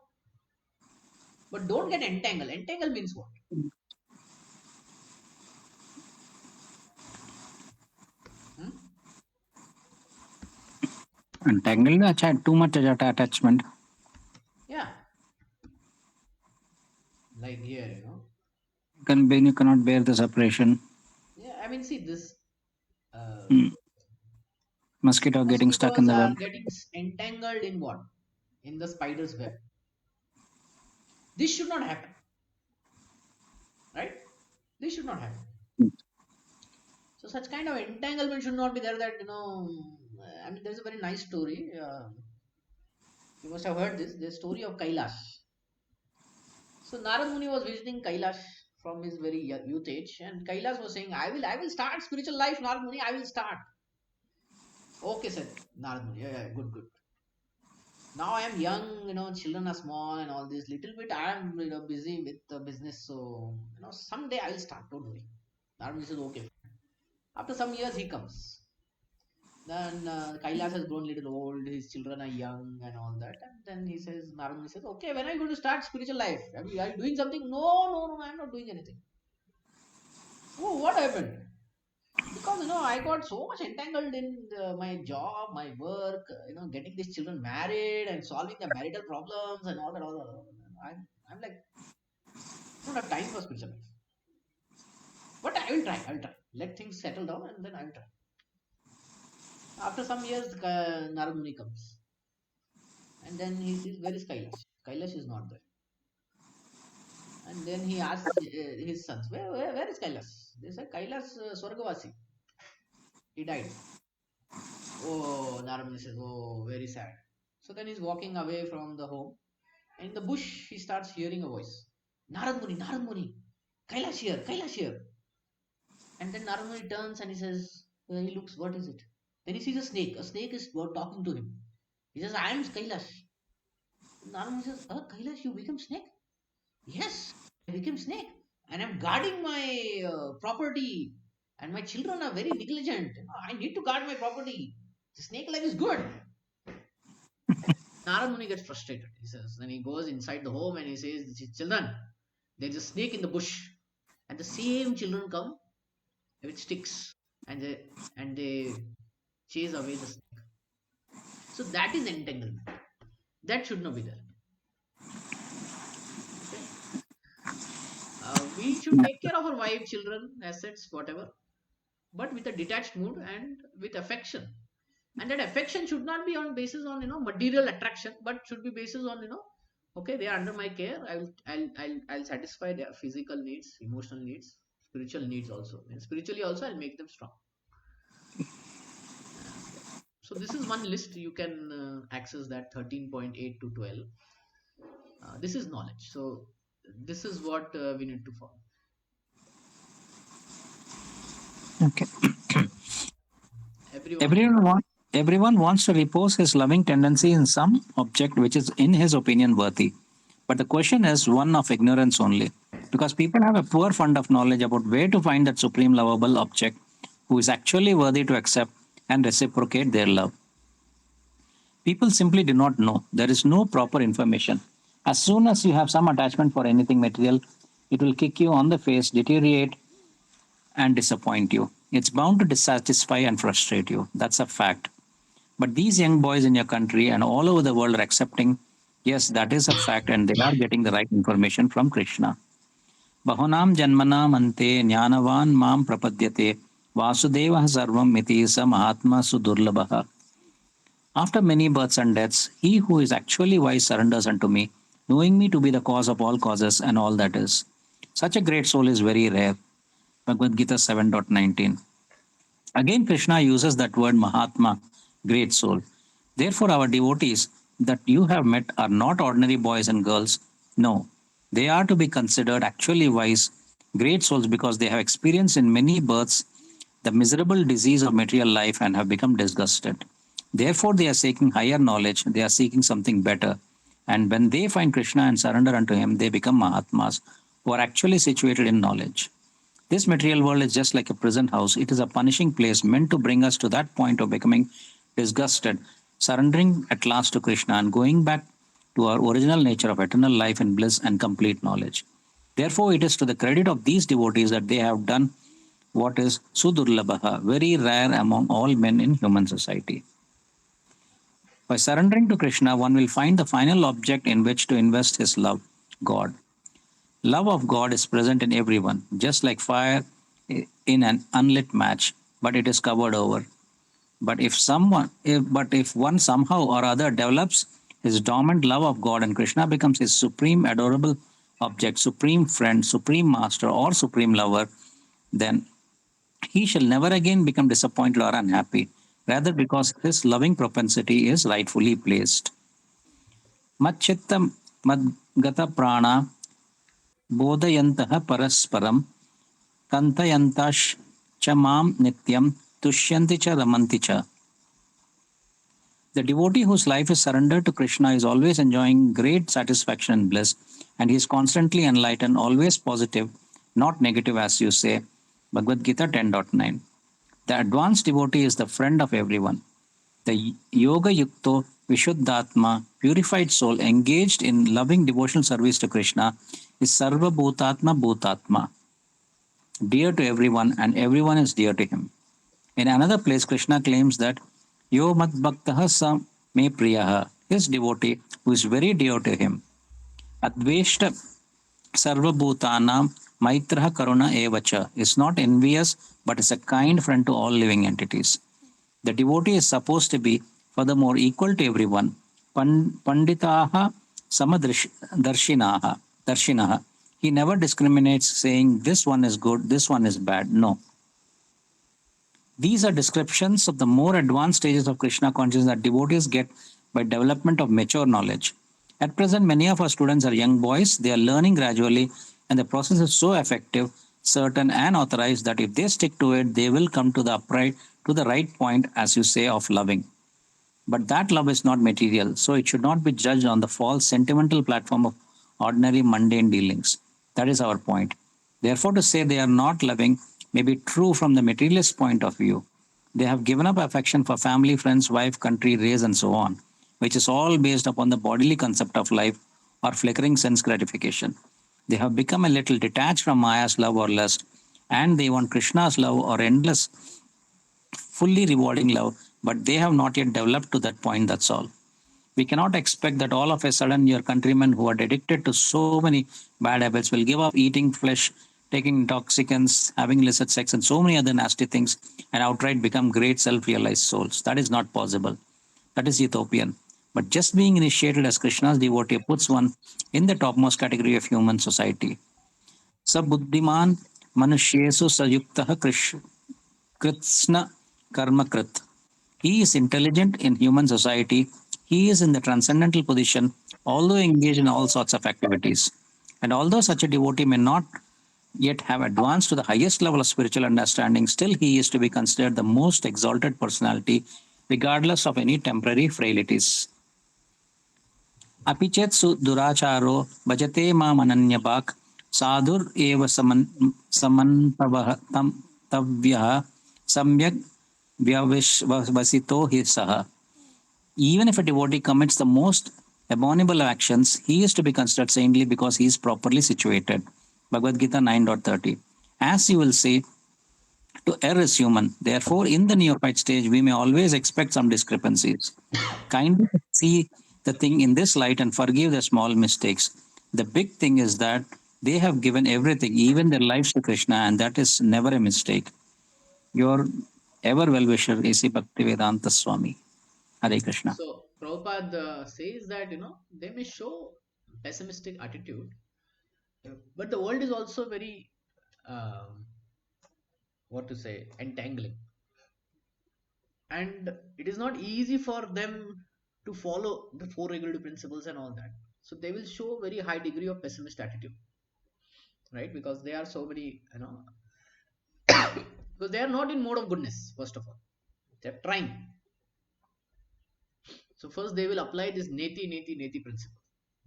But don't get entangled. Entangle means what? Hmm?
Entangled, too much attachment.
Yeah, like here,
You cannot bear the separation.
Yeah, I mean, see this. Uh,
Mm. Mosquito getting stuck in
Mosquitoes
the
are
web.
getting entangled in what? In the spider's web. This should not happen, right? This should not happen. So such kind of entanglement should not be there. That I mean, there's a very nice story. You must have heard this. The story of Kailash. So Narad Muni was visiting Kailash from his very youth age, and Kailash was saying, I will start spiritual life, Narad Muni. I will start." Okay, said Narad Muni. Yeah, yeah, good, good. Now I am young, children are small and all this. Little bit I am, busy with the business. So, someday I will start. Don't worry. Narad Muni says, okay. After some years, he comes. Then Kailash has grown little old. His children are young and all that. And then he says, Narad Muni says, okay, when are you going to start spiritual life? Are you doing something? No, no, no, I am not doing anything. Oh, what happened? Because I got so much entangled in my job, my work, getting these children married and solving the marital problems and all that. All that. I'm like, I don't have time for spiritual life. But I will try. I will try. Let things settle down and then I will try. After some years, Narad Muni comes and then he sees where is Kailash. Kailash is not there. And then he asks his sons, where is Kailash? They say Kailash Swargavasi. He died. Oh, Narad says, oh, very sad. So then he's walking away from the home. In the bush, he starts hearing a voice. Narad Muni, Kailash here, Kailash here. And then Narad Muni turns and he says, he looks, what is it? Then he sees a snake. A snake is talking to him. He says, I am Kailash. Narad Muni says, Kailash, you become snake? Yes, I became snake. And I'm guarding my property. And my children are very negligent. I need to guard my property. The snake life is good. Narad Muni gets frustrated. He says, then he goes inside the home and he says, children, there's a snake in the bush. And the same children come with sticks and they chase away the snake. So that is entanglement. That should not be there. Okay. We should take care of our wife, children, assets, whatever, but with a detached mood and with affection. And that affection should not be on basis on material attraction, but should be basis on okay, they are under my care. I'll satisfy their physical needs, emotional needs, spiritual needs also, and spiritually also I'll make them strong. Yeah. So this is one list. You can access that 13.8 to 12. This is knowledge. So this is what we need to follow.
Okay.
Everyone.
Everyone wants to repose his loving tendency in some object which is, in his opinion, worthy. But the question is one of ignorance only. Because people have a poor fund of knowledge about where to find that supreme lovable object who is actually worthy to accept and reciprocate their love. People simply do not know. There is no proper information. As soon as you have some attachment for anything material, it will kick you on the face, deteriorate, and disappoint you. It's bound to dissatisfy and frustrate you. That's a fact. But these young boys in your country and all over the world are accepting, yes, that is a fact, and they are getting the right information from Krishna. Bahunam janmanam ante jnanavan mam prapadyate vasudeva sarvam iti sa mahatma sudurlabha. After many births and deaths, he who is actually wise surrenders unto me, knowing me to be the cause of all causes and all that is. Such a great soul is very rare. Bhagavad Gita 7.19. Again, Krishna uses that word Mahatma, great soul. Therefore, our devotees that you have met are not ordinary boys and girls. No, they are to be considered actually wise, great souls because they have experienced in many births the miserable disease of material life and have become disgusted. Therefore, they are seeking higher knowledge, they are seeking something better, And when they find Krishna and surrender unto him, they become Mahatmas who are actually situated in knowledge. This material world is just like a prison house. It is a punishing place meant to bring us to that point of becoming disgusted, surrendering at last to Krishna, and going back to our original nature of eternal life in bliss and complete knowledge. Therefore, it is to the credit of these devotees that they have done what is Sudurlabhaha, very rare among all men in human society. By surrendering to Krishna, one will find the final object in which to invest his love, God. Love of God is present in everyone, just like fire in an unlit match, but it is covered over. But if one somehow or other develops his dormant love of God and Krishna becomes his supreme adorable object, supreme friend, supreme master, or supreme lover, then he shall never again become disappointed or unhappy, rather because his loving propensity is rightfully placed. Machchitta madgata prana bodhayantaha parasparam tantayantash cha mam nityam tushyanti cha ramanti cha. The devotee whose life is surrendered to Krishna is always enjoying great satisfaction and bliss, and he is constantly enlightened, always positive, not negative, as you say. Bhagavad Gita 10.9. The advanced devotee is the friend of everyone. The Yoga Yukto Vishuddhatma, purified soul engaged in loving devotional service to Krishna, is Sarva Bhutatma Bhutatma, dear to everyone, and everyone is dear to him. In another place, Krishna claims that Yo Mad Bhaktaha Sa Me Priyaha, his devotee, who is very dear to him. Adveshta Sarva Bhutanam Maitraha Karuna Evacha is not envious but is a kind friend to all living entities. The devotee is supposed to be, furthermore, equal to everyone. Panditaha Darshinaha. He never discriminates, saying this one is good, this one is bad. No. These are descriptions of the more advanced stages of Krishna consciousness that devotees get by development of mature knowledge. At present, many of our students are young boys. They are learning gradually, and the process is so effective, certain, and authorized that if they stick to it, they will come to the upright, to the right point, as you say, of loving. But that love is not material, so it should not be judged on the false sentimental platform of ordinary mundane dealings. That is our point. Therefore, to say they are not loving may be true from the materialist point of view. They have given up affection for family, friends, wife, country, race, and so on, which is all based upon the bodily concept of life or flickering sense gratification. They have become a little detached from Maya's love or lust, and they want Krishna's love or endless fully rewarding love, but they have not yet developed to that point, that's all. We cannot expect that all of a sudden your countrymen who are addicted to so many bad habits will give up eating flesh, taking intoxicants, having illicit sex, and so many other nasty things and outright become great self realized souls. That is not possible. That is utopian. But just being initiated as Krishna's devotee puts one in the topmost category of human society. Sabuddhiman Manushesu Sayukta Kritsna Karmakrit. He is intelligent in human society. He is in the transcendental position, although engaged in all sorts of activities. And although such a devotee may not yet have advanced to the highest level of spiritual understanding, still he is to be considered the most exalted personality, regardless of any temporary frailties. अपि चेत् दुराचारो भजते मामनन्यपाक् साधुर् एव समन्वः तव्यः सम्यक् व्यवसितो हि सः. Even if a devotee commits the most abominable actions, he is to be considered saintly because he is properly situated. Bhagavad Gita 9.30. As you will say, to err is human. Therefore, in the neophyte stage, we may always expect some discrepancies. Kindly see the thing in this light and forgive the small mistakes. The big thing is that they have given everything, even their lives to Krishna, and that is never a mistake. Your ever well wisher, A.C. Bhaktivedanta Swami. Hare Krishna.
So Prabhupada says that they may show pessimistic attitude, but the world is also very um, what to say entangling, and it is not easy for them to follow the four regulative principles and all that. So they will show very high degree of pessimist attitude, right? Because they are so many, because they are not in mode of goodness. First of all, they're trying. So first they will apply this neti neti neti principle.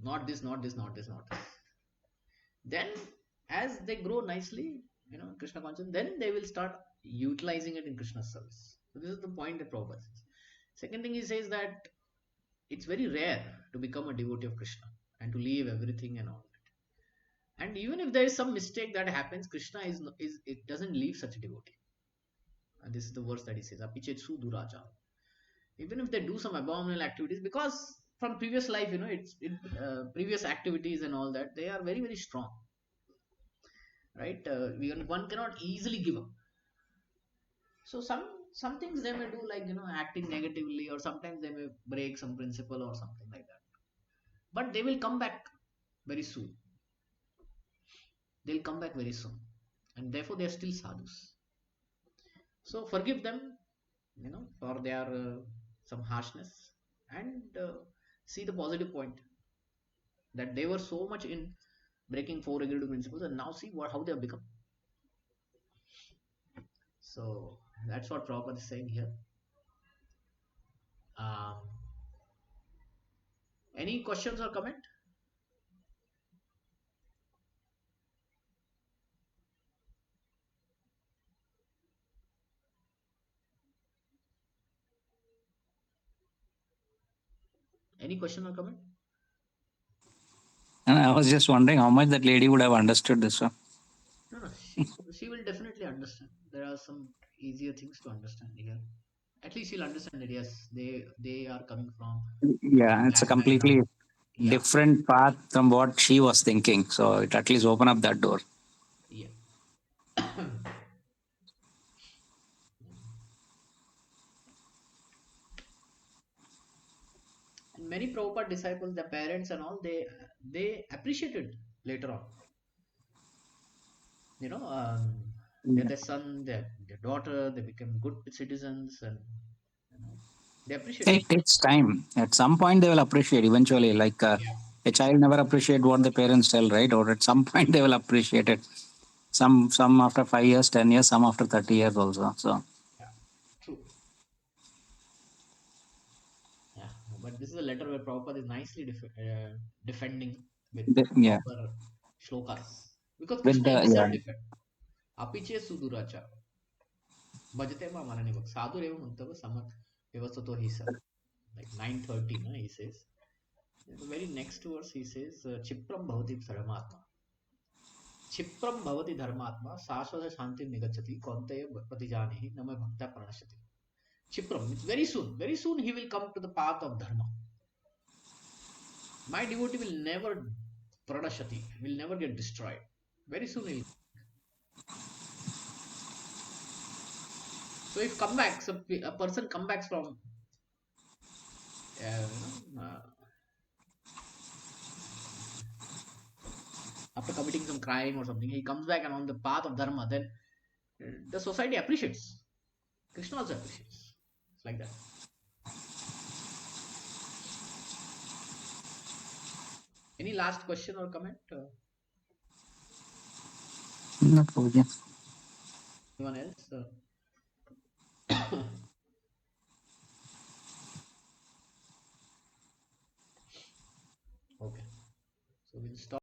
not this, not this, not this, not this. Then as they grow nicely, Krishna conscious, then they will start utilizing it in Krishna's service. So this is the point that Prabhupada says. Second thing he says that it's very rare to become a devotee of Krishna and to leave everything and all that. And even if there is some mistake that happens, Krishna is it doesn't leave such a devotee. And this is the verse that he says, Apichetsu duracha. Even if they do some abominable activities, because from previous life, previous activities and all that, they are very, very strong, right? One cannot easily give up. So some things they may do, like acting negatively, or sometimes they may break some principle or something like that. But they will come back very soon. They'll come back very soon, and therefore they are still sadhus. So forgive them, for their some harshness, and see the positive point that they were so much in breaking four regulative principles, and now see how they have become. So that's what Prabhupada is saying here. Um, any questions or comment? Any question or comment?
And I was just wondering how much that lady would have understood this one.
No, she will definitely understand. There are some easier things to understand here. At least she'll understand that yes, they are coming from
Yeah, it's a
bad
completely
background. Yeah,
different path from what she was thinking. So it at least opened up that door.
yeah. And many Prabhupada disciples, their parents and all, they appreciated later on. You know,
Yeah.
their son, their daughter, they became good citizens, and they appreciated.
It takes time. At some point, they will appreciate eventually. Like
Yeah,
a child never appreciate what the parents tell, right? Or at some point, they will appreciate it. Some after 5 years, 10 years, some after 30 years also. So
yeah, true. Yeah, but this is a letter where Prabhupada is nicely defending with
yeah,
proper shlokas. Because
with
Krishna
the
himself
yeah,
defend. Apiche suduracha. Bhajate ma manani bhak. Sadhu eva muntava samak evasato he said. Like 9:30, no, he says. In the very next verse he says, Chipram bhavati dharmatma. Chipram bhavati dharmatma sashvata shanti nigachati konteya patijanehi nama bhakta pranashati. Chipram, it's very soon. Very soon he will come to the path of dharma. My devotee will never pranashati, will never get destroyed. Very soon he'll. So if come back, so a person come back from after committing some crime or something, he comes back and on the path of dharma, then the society appreciates. Krishna also appreciates. It's like that. Any last question or comment?
no problem.
Anyone else? Okay. So we'll stop.